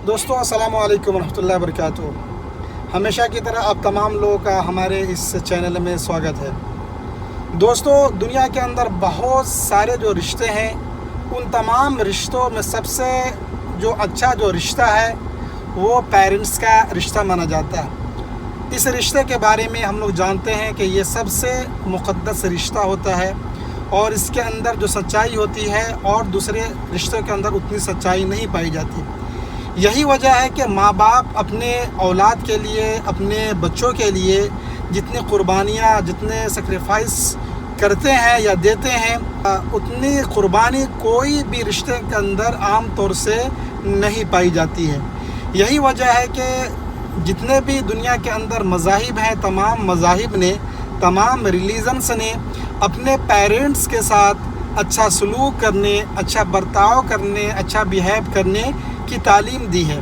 دوستوں السلام علیکم ورحمۃ اللہ وبرکاتہ۔ ہمیشہ کی طرح آپ تمام لوگوں کا ہمارے اس چینل میں سواگت ہے۔ دوستوں دنیا کے اندر بہت سارے جو رشتے ہیں، ان تمام رشتوں میں سب سے جو اچھا جو رشتہ ہے وہ پیرنٹس کا رشتہ مانا جاتا ہے۔ اس رشتے کے بارے میں ہم لوگ جانتے ہیں کہ یہ سب سے مقدس رشتہ ہوتا ہے اور اس کے اندر جو سچائی ہوتی ہے اور دوسرے رشتوں کے اندر اتنی سچائی نہیں پائی جاتی۔ یہی وجہ ہے کہ ماں باپ اپنے اولاد کے لیے، اپنے بچوں کے لیے جتنی قربانیاں، جتنے سیکریفائس کرتے ہیں یا دیتے ہیں، اتنی قربانی کوئی بھی رشتے کے اندر عام طور سے نہیں پائی جاتی ہے۔ یہی وجہ ہے کہ جتنے بھی دنیا کے اندر مذاہب ہیں، تمام مذاہب نے، تمام ریلیجنس نے اپنے پیرنٹس کے ساتھ اچھا سلوک کرنے، اچھا برتاؤ کرنے، اچھا بیہیو کرنے کی تعلیم دی ہے۔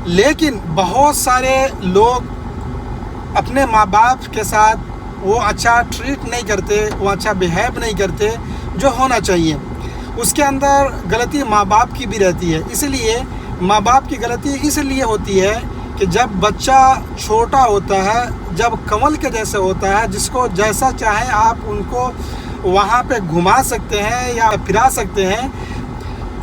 لیکن بہت سارے لوگ اپنے ماں باپ کے ساتھ وہ اچھا ٹریٹ نہیں کرتے، وہ اچھا بیہیو نہیں کرتے جو ہونا چاہیے۔ اس کے اندر غلطی ماں باپ کی بھی رہتی ہے۔ اس لیے ماں باپ کی غلطی اس لیے ہوتی ہے کہ جب بچہ چھوٹا ہوتا ہے، جب کنول کے جیسے ہوتا ہے، جس کو جیسا چاہیں آپ ان کو وہاں پہ گھما سکتے ہیں یا پھرا سکتے ہیں،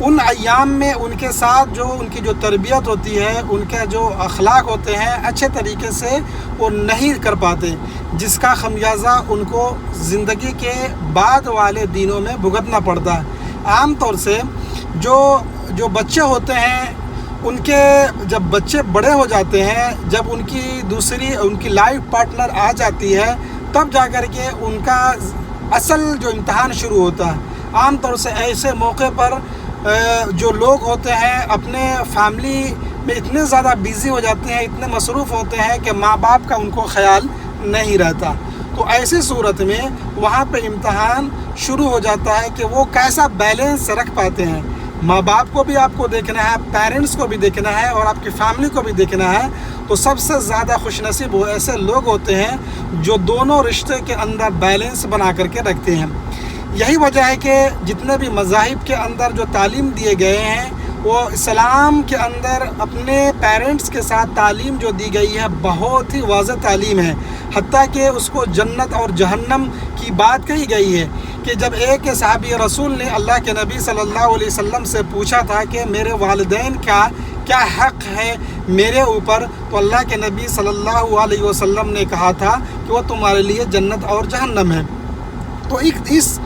ان ایام میں ان کے ساتھ جو ان کی جو تربیت ہوتی ہے، ان کے جو اخلاق ہوتے ہیں، اچھے طریقے سے وہ نہیں کر پاتے، جس کا خمیازہ ان کو زندگی کے بعد والے دنوں میں بھگتنا پڑتا ہے۔ عام طور سے جو بچے ہوتے ہیں، ان کے جب بچے بڑے ہو جاتے ہیں، جب ان کی لائف پارٹنر آ جاتی ہے، تب جا کر کے ان کا اصل جو امتحان شروع ہوتا ہے۔ عام طور سے ایسے موقع پر جو لوگ ہوتے ہیں اپنے فیملی میں اتنے زیادہ بیزی ہو جاتے ہیں، اتنے مصروف ہوتے ہیں کہ ماں باپ کا ان کو خیال نہیں رہتا۔ تو ایسی صورت میں وہاں پہ امتحان شروع ہو جاتا ہے کہ وہ کیسا بیلنس رکھ پاتے ہیں۔ ماں باپ کو بھی آپ کو دیکھنا ہے، پیرنٹس کو بھی دیکھنا ہے اور آپ کی فیملی کو بھی دیکھنا ہے۔ تو سب سے زیادہ خوش نصیب وہ ایسے لوگ ہوتے ہیں جو دونوں رشتے کے اندر بیلنس بنا کر کے رکھتے ہیں۔ یہی وجہ ہے کہ جتنے بھی مذاہب کے اندر جو تعلیم دیے گئے ہیں، وہ اسلام کے اندر اپنے پیرنٹس کے ساتھ تعلیم جو دی گئی ہے بہت ہی واضح تعلیم ہے۔ حتیٰ کہ اس کو جنت اور جہنم کی بات کہی گئی ہے کہ جب ایک صحابی رسول نے اللہ کے نبی صلی اللہ علیہ وسلم سے پوچھا تھا کہ میرے والدین کا کیا حق ہے میرے اوپر، تو اللہ کے نبی صلی اللہ علیہ وسلم نے کہا تھا کہ وہ تمہارے لیے جنت اور جہنم ہے۔ تو اس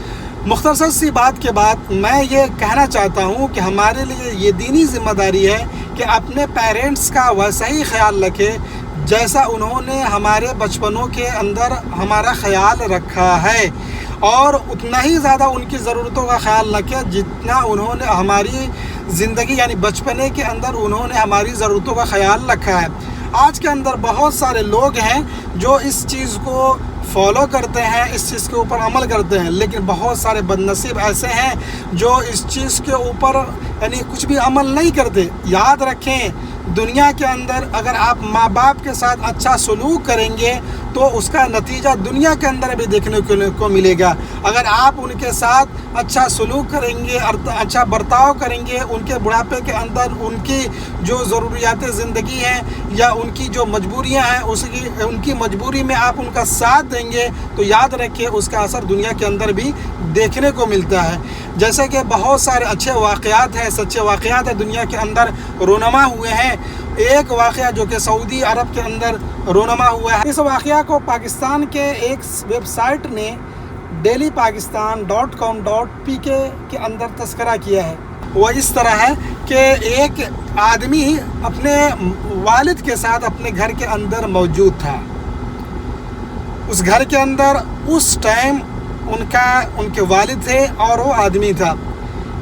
مختصر سی بات کے بعد میں یہ کہنا چاہتا ہوں کہ ہمارے لیے یہ دینی ذمہ داری ہے کہ اپنے پیرنٹس کا ویسا ہی خیال رکھے جیسا انہوں نے ہمارے بچپنوں کے اندر ہمارا خیال رکھا ہے، اور اتنا ہی زیادہ ان کی ضرورتوں کا خیال رکھے جتنا انہوں نے ہماری زندگی یعنی بچپنے کے اندر انہوں نے ہماری ضرورتوں کا خیال رکھا ہے۔ آج کے اندر بہت سارے لوگ ہیں جو اس چیز کو فالو کرتے ہیں، اس چیز کے اوپر عمل کرتے ہیں، لیکن بہت سارے بد نصیب ایسے ہیں جو اس چیز کے اوپر یعنی کچھ بھی عمل نہیں کرتے۔ یاد رکھیں، دنیا کے اندر اگر آپ ماں باپ کے ساتھ اچھا سلوک کریں گے تو اس کا نتیجہ دنیا کے اندر بھی دیکھنے کو ملے گا۔ اگر آپ ان کے ساتھ اچھا سلوک کریں گے، اچھا برتاؤ کریں گے، ان کے بڑھاپے کے اندر ان کی جو ضروریات زندگی ہیں یا ان کی جو مجبوریاں ہیں، ان کی مجبوری میں آپ ان کا ساتھ دیں گے تو یاد رکھیں اس کا اثر دنیا کے اندر بھی دیکھنے کو ملتا ہے۔ جیسے کہ بہت سارے اچھے واقعات ہیں، سچے واقعات ہیں دنیا کے اندر رونما ہوئے ہیں۔ ایک واقعہ جو کہ سعودی عرب کے اندر رونما ہوا ہے، اس واقعہ کو پاکستان کے ایک ویب سائٹ نے dailypakistan.com.pk کے اندر تذکرہ کیا ہے۔ وہ اس طرح ہے کہ ایک آدمی اپنے والد کے ساتھ اپنے گھر کے اندر موجود تھا۔ اس گھر کے اندر اس ٹائم ان کے والد تھے اور وہ آدمی تھا۔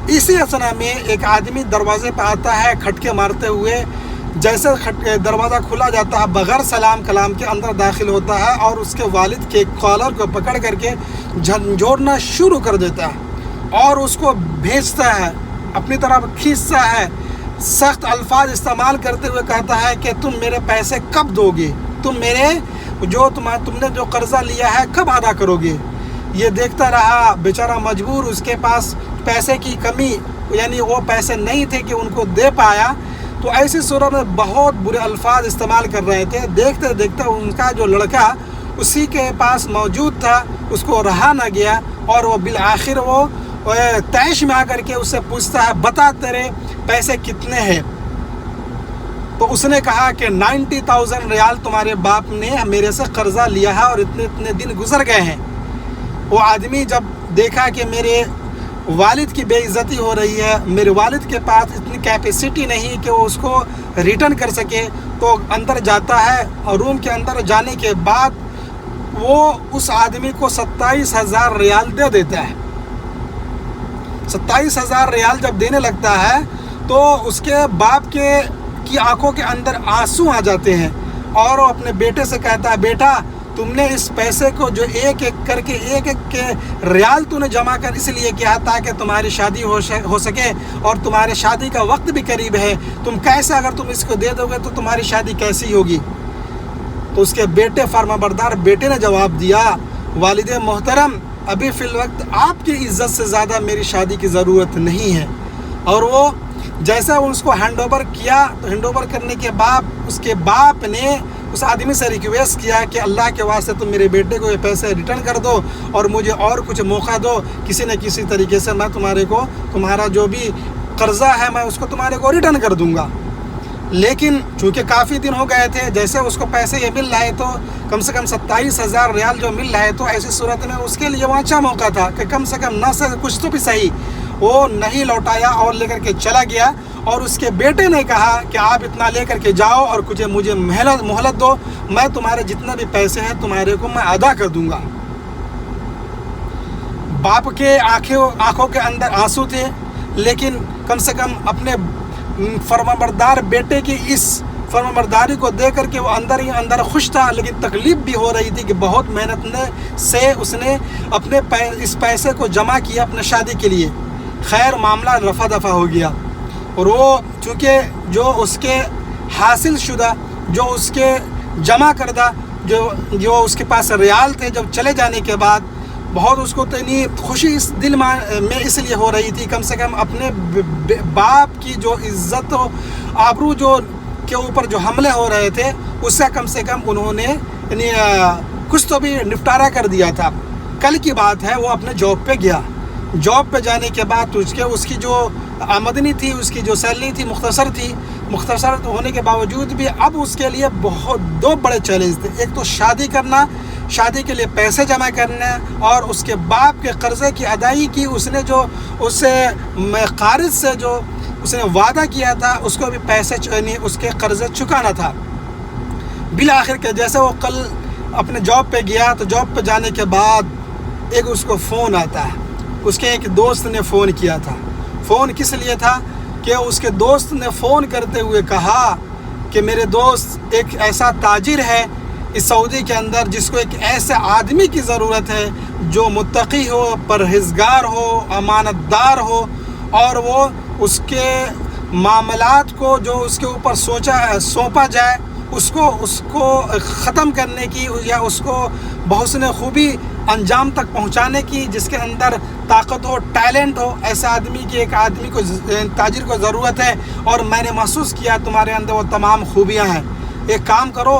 اسی اثنا میں ایک آدمی دروازے پہ آتا ہے کھٹکے مارتے ہوئے۔ جیسے دروازہ کھلا جاتا ہے، بغیر سلام کلام کے اندر داخل ہوتا ہے اور اس کے والد کے کالر کو پکڑ کر کے جھنجھوڑنا شروع کر دیتا ہے اور اس کو بھیجتا ہے، اپنی طرف کھینچتا ہے، سخت الفاظ استعمال کرتے ہوئے کہتا ہے کہ تم میرے پیسے کب دو گے، تم نے جو قرضہ لیا ہے کب ادا کرو گے۔ یہ دیکھتا رہا، بیچارہ مجبور، اس کے پاس پیسے کی کمی، یعنی وہ پیسے نہیں تھے کہ ان کو دے پایا. تو ایسی صورت میں بہت برے الفاظ استعمال کر رہے تھے. دیکھتے دیکھتے ان کا جو لڑکا اسی کے پاس موجود تھا، اس کو رہا نہ گیا، اور وہ بالآخر وہ طیش میں آ کر کے اس سے پوچھتا ہے بتا تیرے پیسے کتنے ہیں. تو اس نے کہا کہ 90,000 ریال تمہارے باپ نے میرے سے قرضہ لیا ہے اور اتنے دن گزر گئے ہیں. وہ آدمی جب دیکھا کہ میرے والد کی بے عزتی ہو رہی ہے، میرے والد کے پاس اتنی کیپیسٹی نہیں کہ وہ اس کو ریٹرن کر سکے، تو اندر جاتا ہے، اور روم کے اندر جانے کے بعد وہ اس آدمی کو 27,000 ریال دے دیتا ہے. 27,000 ریال جب دینے لگتا ہے تو اس کے باپ کی آنکھوں کے اندر آنسو آ جاتے ہیں، اور وہ اپنے بیٹے سے کہتا ہے بیٹا تم نے اس پیسے کو جو ایک ایک کر کے ایک کے ریال تو نے جمع کر اس لیے کیا تاکہ تمہاری شادی ہو سکے، اور تمہارے شادی کا وقت بھی قریب ہے، تم کیسے اگر تم اس کو دے دو گے تو تمہاری شادی کیسی ہوگی. تو اس کے بیٹے فرمانبردار بیٹے نے جواب دیا والد محترم ابھی فی الوقت آپ کی عزت سے زیادہ میری شادی کی ضرورت نہیں ہے. اور وہ جیسا اس کو ہینڈ اوور کیا، تو ہینڈ اوور کرنے کے بعد اس کے باپ نے اس آدمی سے ریکویسٹ کیا کہ اللہ کے واسطے تم میرے بیٹے کو یہ پیسے ریٹرن کر دو، اور مجھے اور کچھ موقع دو، کسی نہ کسی طریقے سے میں تمہارا جو بھی قرضہ ہے میں اس کو تمہارے کو ریٹرن کر دوں گا. لیکن چونکہ کافی دن ہو گئے تھے، جیسے اس کو پیسے یہ مل رہے تو کم سے کم 27,000 ریال جو مل رہے، تو ایسی صورت میں اس کے لیے وہ اچھا موقع تھا کہ کم سے کم نہ سے کچھ تو بھی صحیح وہ نہیں لوٹایا اور لے کر کے چلا گیا. اور اس کے بیٹے نے کہا کہ آپ اتنا لے کر کے جاؤ اور مجھے مہلت دو، میں تمہارے جتنا بھی پیسے ہیں تمہارے کو میں ادا کر دوں گا. باپ کے آنکھوں کے اندر آنسو تھے، لیکن کم سے کم اپنے فرمانبردار بیٹے کی اس فرمانبرداری کو دے کر کے وہ اندر ہی اندر خوش تھا. لیکن تکلیف بھی ہو رہی تھی کہ بہت محنت سے اس نے اپنے اس پیسے کو جمع کیا اپنے شادی کے لیے. خیر معاملہ رفع دفع ہو گیا، اور وہ چونکہ جو اس کے حاصل شدہ، جو اس کے جمع کردہ جو اس کے پاس ریال تھے، جب چلے جانے کے بعد بہت اس کو اتنی خوشی اس دل میں اس لیے ہو رہی تھی، کم سے کم اپنے باپ کی جو عزت و آبرو جو کے اوپر جو حملے ہو رہے تھے اس سے کم انہوں نے یعنی کچھ تو بھی نپٹارا کر دیا تھا. کل کی بات ہے، وہ اپنے جاب پہ گیا. جاب پہ جانے کے بعد اس کی جو آمدنی تھی، اس کی جو سیلری تھی مختصر ہونے کے باوجود بھی اب اس کے لیے دو بڑے چیلنج تھے. ایک تو شادی کرنا، شادی کے لیے پیسے جمع کرنا، اور اس کے باپ کے قرضے کی ادائیگی کی اس نے جو اس قارض سے جو اس نے وعدہ کیا تھا اس کو بھی پیسے اس کے قرضے چکانا تھا. بالآخر کے جیسے وہ کل اپنے جاب پہ گیا تو جاب پہ جانے کے بعد ایک اس کو فون آتا ہے. اس کے ایک دوست نے فون کیا تھا. فون کس لیے تھا کہ اس کے دوست نے فون کرتے ہوئے کہا کہ میرے دوست ایک ایسا تاجر ہے اس سعودی کے اندر جس کو ایک ایسے آدمی کی ضرورت ہے جو متقی ہو، پرہیزگار ہو، امانت دار ہو، اور وہ اس کے معاملات کو جو اس کے اوپر سونپا جائے اس کو ختم کرنے کی یا اس کو بحسن خوبی انجام تک پہنچانے کی، جس کے اندر طاقت ہو، ٹیلنٹ ہو، ایسے آدمی کی ایک آدمی کو تاجر کو ضرورت ہے، اور میں نے محسوس کیا تمہارے اندر وہ تمام خوبیاں ہیں. ایک کام کرو،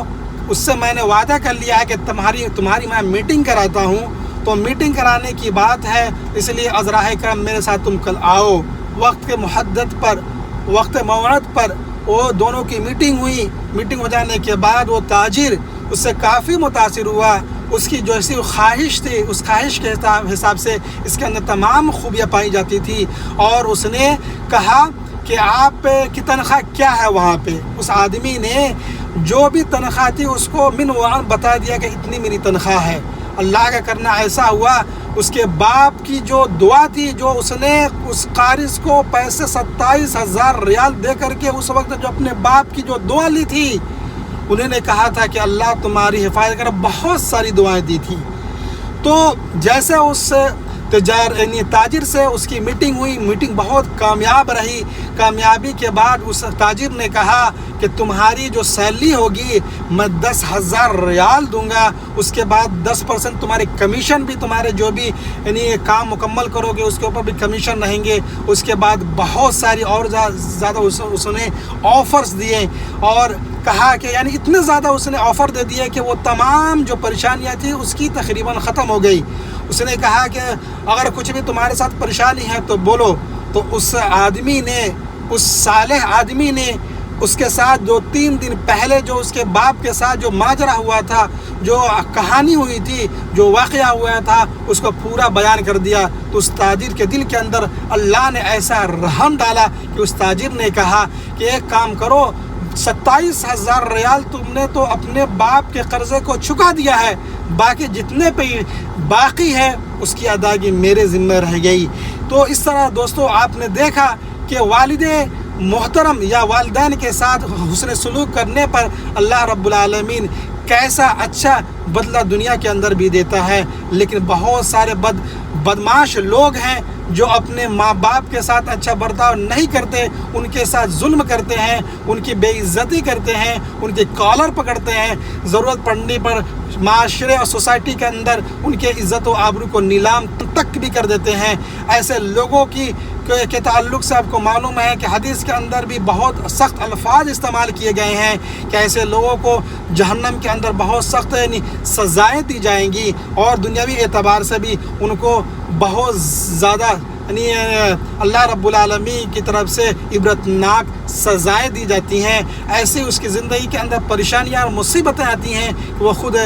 اس سے میں نے وعدہ کر لیا ہے کہ تمہاری میں میٹنگ کراتا ہوں. تو میٹنگ کرانے کی بات ہے، اس لیے از راہ کرم میرے ساتھ تم کل آؤ. وقت کے محدد پر، وقت موعد پر وہ دونوں کی میٹنگ ہوئی. میٹنگ ہو جانے کے بعد وہ تاجر اس سے کافی متاثر ہوا. اس کی جو ایسی خواہش تھی، اس خواہش کے حساب سے اس کے اندر تمام خوبیاں پائی جاتی تھی، اور اس نے کہا کہ آپ کی تنخواہ کیا ہے وہاں پہ. اس آدمی نے جو بھی تنخواہ تھی اس کو من وعن بتا دیا کہ اتنی میری تنخواہ ہے. اللہ کا کرنا ایسا ہوا، اس کے باپ کی جو دعا تھی، جو اس نے اس قارض کو پیسے 27,000 ریال دے کر کے اس وقت جو اپنے باپ کی جو دعا لی تھی، انہوں نے کہا تھا کہ اللہ تمہاری حفاظت کرے. بہت ساری دعائیں دی تھی. تو جیسے اس تاجر سے اس کی میٹنگ ہوئی، میٹنگ بہت کامیاب رہی. کامیابی کے بعد اس تاجر نے کہا کہ تمہاری جو سیلری ہوگی میں 10,000 ریال دوں گا، اس کے بعد 10% تمہارے کمیشن بھی، تمہارے جو بھی کام مکمل کرو گے اس کے اوپر بھی کمیشن رہیں گے. اس کے بعد بہت ساری اور زیادہ اس نے آفرز دیے اور کہا کہ اتنے زیادہ اس نے آفر دے دیے کہ وہ تمام جو پریشانیاں تھیں اس کی تقریباً ختم ہو گئی. اس نے کہا کہ اگر کچھ بھی تمہارے ساتھ پریشانی ہے تو بولو. تو اس آدمی نے، اس صالح آدمی نے اس کے ساتھ جو 3 دن پہلے جو اس کے باپ کے ساتھ جو ماجرا ہوا تھا، جو کہانی ہوئی تھی، جو واقعہ ہوا تھا، اس کو پورا بیان کر دیا. تو اس تاجر کے دل کے اندر اللہ نے ایسا رحم ڈالا کہ اس تاجر نے کہا کہ ایک کام کرو، 27,000 ریال تم نے تو اپنے باپ کے قرضے کو چکا دیا ہے، باقی جتنے پہ باقی ہے اس کی ادائیگی میرے ذمہ رہ گئی. تو اس طرح دوستو آپ نے دیکھا کہ والد محترم یا والدین کے ساتھ حسن سلوک کرنے پر اللہ رب العالمین کیسا اچھا بدلہ دنیا کے اندر بھی دیتا ہے. لیکن بہت سارے بدمعاش لوگ ہیں جو اپنے ماں باپ کے ساتھ اچھا برتاؤ نہیں کرتے، ان کے ساتھ ظلم کرتے ہیں، ان کی بے عزتی کرتے ہیں، ان کے کالر پکڑتے ہیں، ضرورت پڑنے پر معاشرے اور سوسائٹی کے اندر ان کے عزت و آبرو کو نیلام تک بھی کر دیتے ہیں. ایسے لوگوں کے تعلق سے آپ کو معلوم ہے کہ حدیث کے اندر بھی بہت سخت الفاظ استعمال کیے گئے ہیں کہ ایسے لوگوں کو جہنم کے اندر بہت سخت سزائیں دی جائیں گی اور دنیاوی اعتبار سے بھی ان کو بہت زیادہ اللہ رب العالمین کی طرف سے عبرتناک سزائیں دی جاتی ہیں. ایسی اس کی زندگی کے اندر پریشانیاں اور مصیبتیں آتی ہیں کہ وہ خود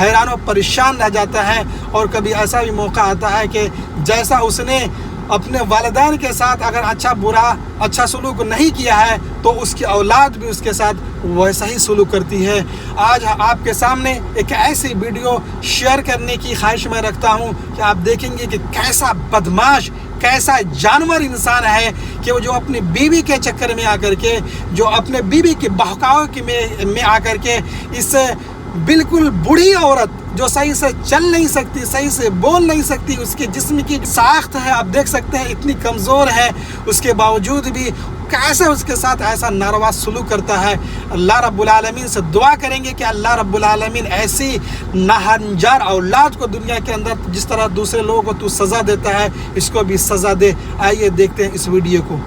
حیران و پریشان رہ جاتا ہے. اور کبھی ایسا بھی موقع آتا ہے کہ جیسا اس نے اپنے والدین کے ساتھ اگر اچھا سلوک نہیں کیا ہے تو اس کی اولاد بھی اس کے ساتھ ویسا ہی سلوک کرتی ہے. آج آپ کے سامنے ایک ایسی ویڈیو شیئر کرنے کی خواہش میں رکھتا ہوں کہ آپ دیکھیں گے کہ کیسا بدمعاش، کیسا جانور انسان ہے کہ وہ جو اپنی بیوی کے چکر میں آ کر کے، جو اپنے بیوی کے بہکاؤ میں آ کر کے، اس بالکل بوڑھی عورت جو صحیح سے چل نہیں سکتی، صحیح سے بول نہیں سکتی، اس کے جسم کی ساخت ہے آپ دیکھ سکتے ہیں اتنی کمزور ہے، اس کے باوجود بھی کیسے اس کے ساتھ ایسا ناروا سلوک کرتا ہے. اللہ رب العالمین سے دعا کریں گے کہ اللہ رب العالمین ایسی ناہنجار اولاد کو دنیا کے اندر جس طرح دوسرے لوگوں کو تو سزا دیتا ہے اس کو بھی سزا دے. آئیے دیکھتے ہیں اس ویڈیو کو.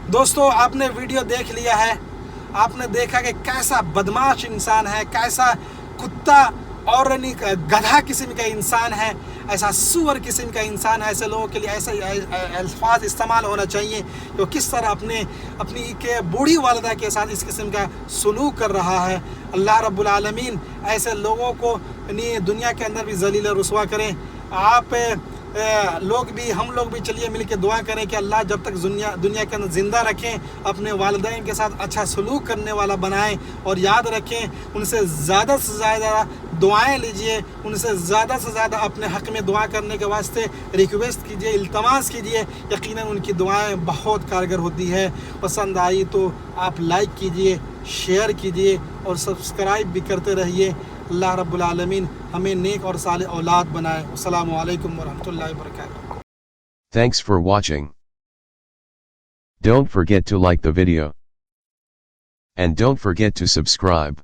دوستو آپ نے ویڈیو دیکھ لیا ہے، آپ نے دیکھا کہ کیسا بدمعاش انسان ہے، کیسا کتا اور گدھا قسم کا انسان ہے، ایسا سور قسم کا انسان ہے. ایسے لوگوں کے لیے ایسے الفاظ استعمال ہونا چاہیے کہ کس طرح اپنی بوڑھی والدہ کے ساتھ اس قسم کا سلوک کر رہا ہے. اللہ رب العالمین ایسے لوگوں کو دنیا کے اندر بھی ذلیل و رسوا کریں. آپ ہم لوگ بھی چلیے مل کے دعا کریں کہ اللہ جب تک دنیا کے اندر زندہ رکھیں اپنے والدین کے ساتھ اچھا سلوک کرنے والا بنائیں. اور یاد رکھیں ان سے زیادہ سے زیادہ دعائیں لیجئے، ان سے زیادہ اپنے حق میں دعا کرنے کے واسطے ریکویسٹ کیجئے، التماس کیجئے. یقیناً ان کی دعائیں بہت کارگر ہوتی ہے. پسند آئی تو آپ لائک کیجئے، شیئر کیجئے اور سبسکرائب بھی کرتے رہیے. اللہ رب العالمین ہمیں نیک اور صالح اولاد بنائے. السلام علیکم ورحمۃ اللہ وبرکاتہ. Thanks for watching. Don't forget to like the video. And don't forget to subscribe.